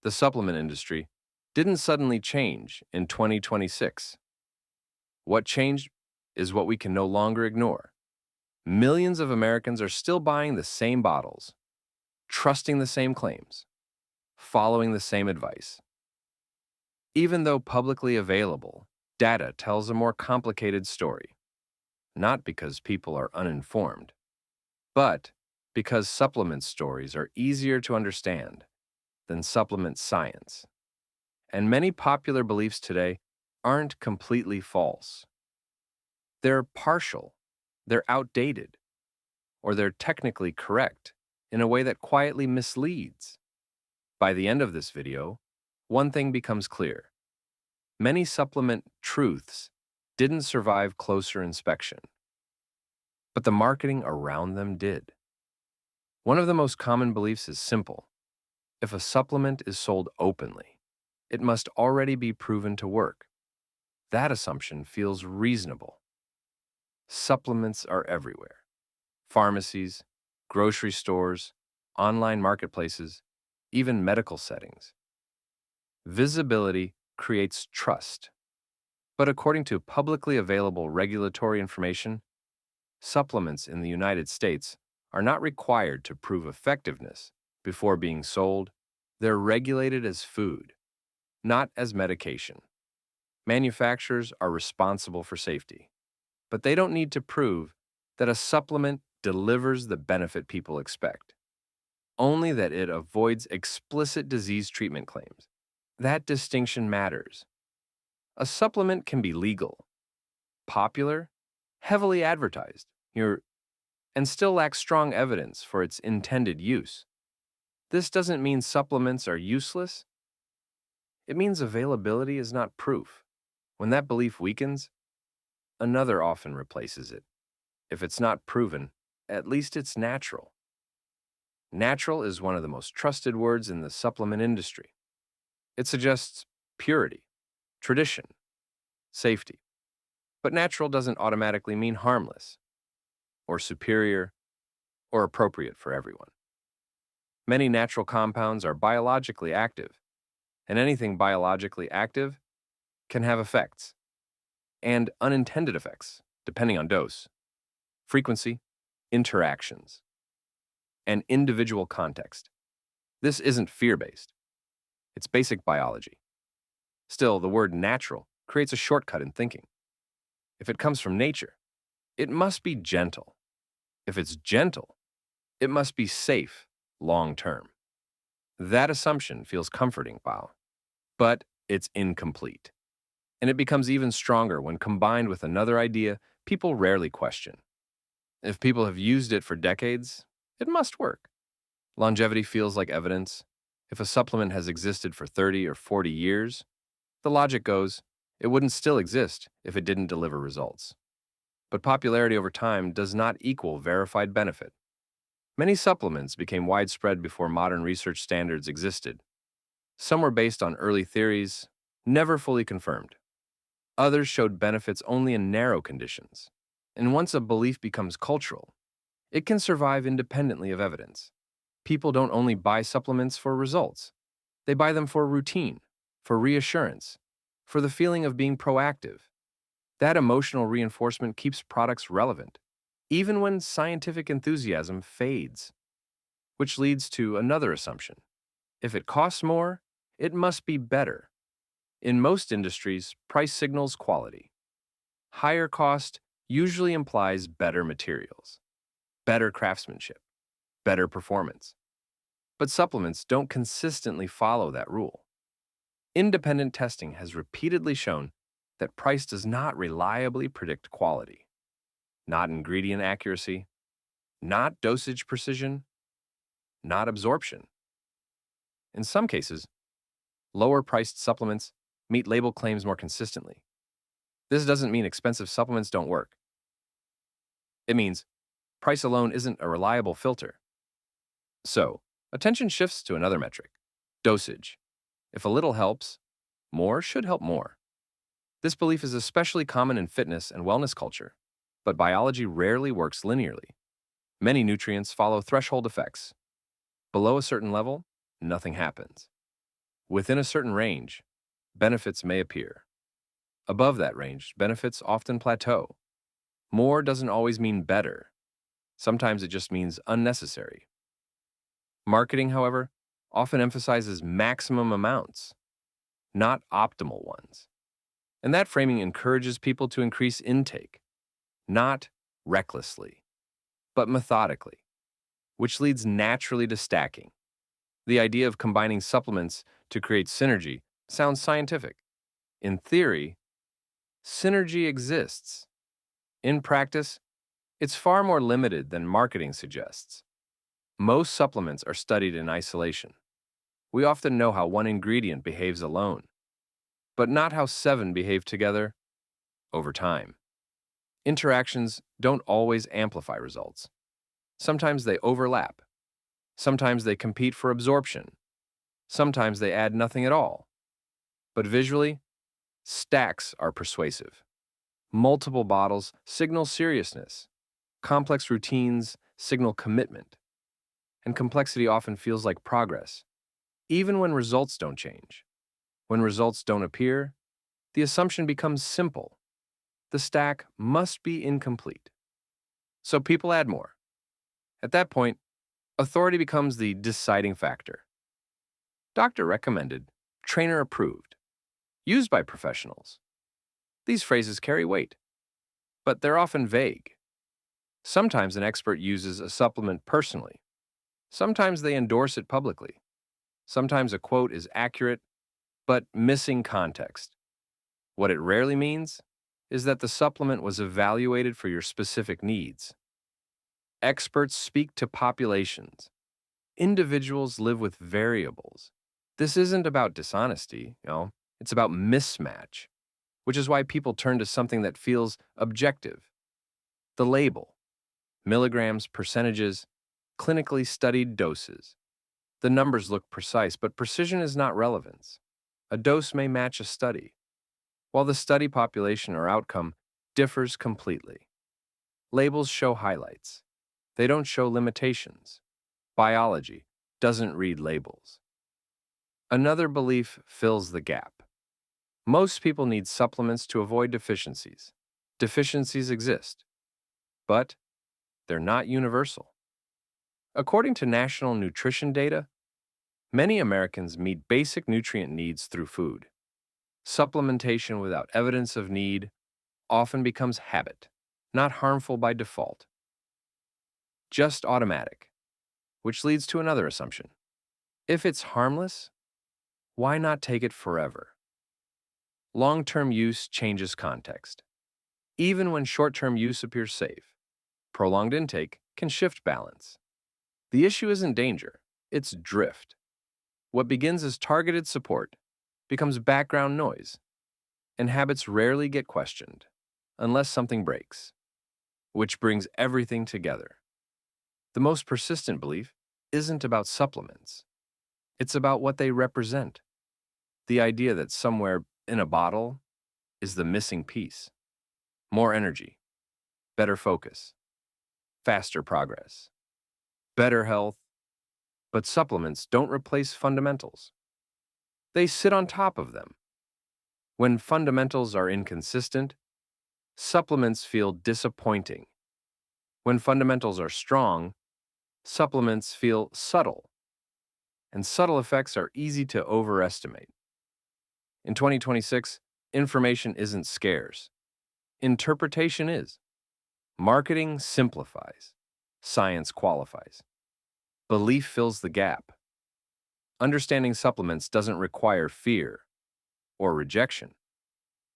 The supplement industry didn't suddenly change in 2026. What changed is what we can no longer ignore. Millions of Americans are still buying the same bottles, trusting the same claims, following the same advice. Even though publicly available, data tells a more complicated story, not because people are uninformed, but because supplement stories are easier to understand than supplement science. And many popular beliefs today aren't completely false. They're partial, they're outdated, or they're technically correct in a way that quietly misleads. By the end of this video, one thing becomes clear. Many supplement truths didn't survive closer inspection, but the marketing around them did. One of the most common beliefs is simple. If a supplement is sold openly, it must already be proven to work. That assumption feels reasonable. Supplements are everywhere. Pharmacies, grocery stores, online marketplaces, even medical settings. Visibility creates trust. But according to publicly available regulatory information, supplements in the United States are not required to prove effectiveness before being sold. They're regulated as food, not as medication. Manufacturers are responsible for safety, but they don't need to prove that a supplement delivers the benefit people expect, only that it avoids explicit disease treatment claims. That distinction matters. A supplement can be legal, popular, heavily advertised, and still lack strong evidence for its intended use. This doesn't mean supplements are useless. It means availability is not proof. When that belief weakens, another often replaces it. If it's not proven, at least it's natural. Natural is one of the most trusted words in the supplement industry. It suggests purity, tradition, safety. But natural doesn't automatically mean harmless, or superior, or appropriate for everyone. Many natural compounds are biologically active, and anything biologically active can have effects, and unintended effects, depending on dose, frequency, interactions, and individual context. This isn't fear-based. It's basic biology. Still, the word natural creates a shortcut in thinking. If it comes from nature, it must be gentle. If it's gentle, it must be safe long-term. That assumption feels comforting, wow, but it's incomplete. And it becomes even stronger when combined with another idea people rarely question. If people have used it for decades, it must work. Longevity feels like evidence. If a supplement has existed for 30 or 40 years, the logic goes, it wouldn't still exist if it didn't deliver results. But popularity over time does not equal verified benefit. Many supplements became widespread before modern research standards existed. Some were based on early theories, never fully confirmed. Others showed benefits only in narrow conditions. And once a belief becomes cultural, it can survive independently of evidence. People don't only buy supplements for results. They buy them for routine, for reassurance, for the feeling of being proactive. That emotional reinforcement keeps products relevant, even when scientific enthusiasm fades. Which leads to another assumption. If it costs more, it must be better. In most industries, price signals quality. Higher cost usually implies better materials, better craftsmanship, better performance. But supplements don't consistently follow that rule. Independent testing has repeatedly shown that price does not reliably predict quality, not ingredient accuracy, not dosage precision, not absorption. In some cases, lower-priced supplements meet label claims more consistently. This doesn't mean expensive supplements don't work. It means price alone isn't a reliable filter. So, attention shifts to another metric, dosage. If a little helps, more should help more. This belief is especially common in fitness and wellness culture, but biology rarely works linearly. Many nutrients follow threshold effects. Below a certain level, nothing happens. Within a certain range, benefits may appear. Above that range, benefits often plateau. More doesn't always mean better. Sometimes it just means unnecessary. Marketing, however, often emphasizes maximum amounts, not optimal ones. And that framing encourages people to increase intake, not recklessly, but methodically, which leads naturally to stacking. The idea of combining supplements to create synergy sounds scientific. In theory, synergy exists. In practice, it's far more limited than marketing suggests. Most supplements are studied in isolation. We often know how one ingredient behaves alone, but not how 7 behave together over time. Interactions don't always amplify results. Sometimes they overlap. Sometimes they compete for absorption. Sometimes they add nothing at all. But visually, stacks are persuasive. Multiple bottles signal seriousness. Complex routines signal commitment. And complexity often feels like progress, even when results don't change. When results don't appear, the assumption becomes simple. The stack must be incomplete. So people add more. At that point, authority becomes the deciding factor. Doctor recommended, trainer approved, used by professionals. These phrases carry weight, but they're often vague. Sometimes an expert uses a supplement personally. Sometimes they endorse it publicly. Sometimes a quote is accurate, but missing context. What it rarely means is that the supplement was evaluated for your specific needs. Experts speak to populations. Individuals live with variables. This isn't about dishonesty, it's about mismatch, which is why people turn to something that feels objective. The label, milligrams, percentages, clinically studied doses. The numbers look precise, but precision is not relevance. A dose may match a study, while the study population or outcome differs completely. Labels show highlights. They don't show limitations. Biology doesn't read labels. Another belief fills the gap. Most people need supplements to avoid deficiencies. Deficiencies exist, but they're not universal. According to national nutrition data, many Americans meet basic nutrient needs through food. Supplementation without evidence of need often becomes habit, not harmful by default. Just automatic, which leads to another assumption. If it's harmless, why not take it forever? Long-term use changes context. Even when short-term use appears safe, prolonged intake can shift balance. The issue isn't danger, it's drift. What begins as targeted support becomes background noise, and habits rarely get questioned unless something breaks, which brings everything together. The most persistent belief isn't about supplements. It's about what they represent. The idea that somewhere in a bottle is the missing piece. More energy, better focus, faster progress, better health. But supplements don't replace fundamentals. They sit on top of them. When fundamentals are inconsistent, supplements feel disappointing. When fundamentals are strong, supplements feel subtle. And subtle effects are easy to overestimate. In 2026, information isn't scarce. Interpretation is. Marketing simplifies. Science qualifies. Belief fills the gap. Understanding supplements doesn't require fear or rejection.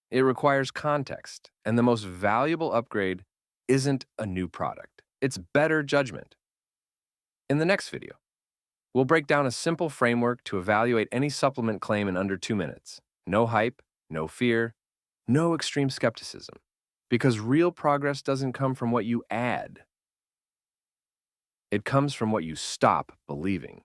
It requires context, and the most valuable upgrade isn't a new product. It's better judgment. In the next video, we'll break down a simple framework to evaluate any supplement claim in under 2 minutes. No hype, no fear, no extreme skepticism. Because real progress doesn't come from what you add. It comes from what you stop believing.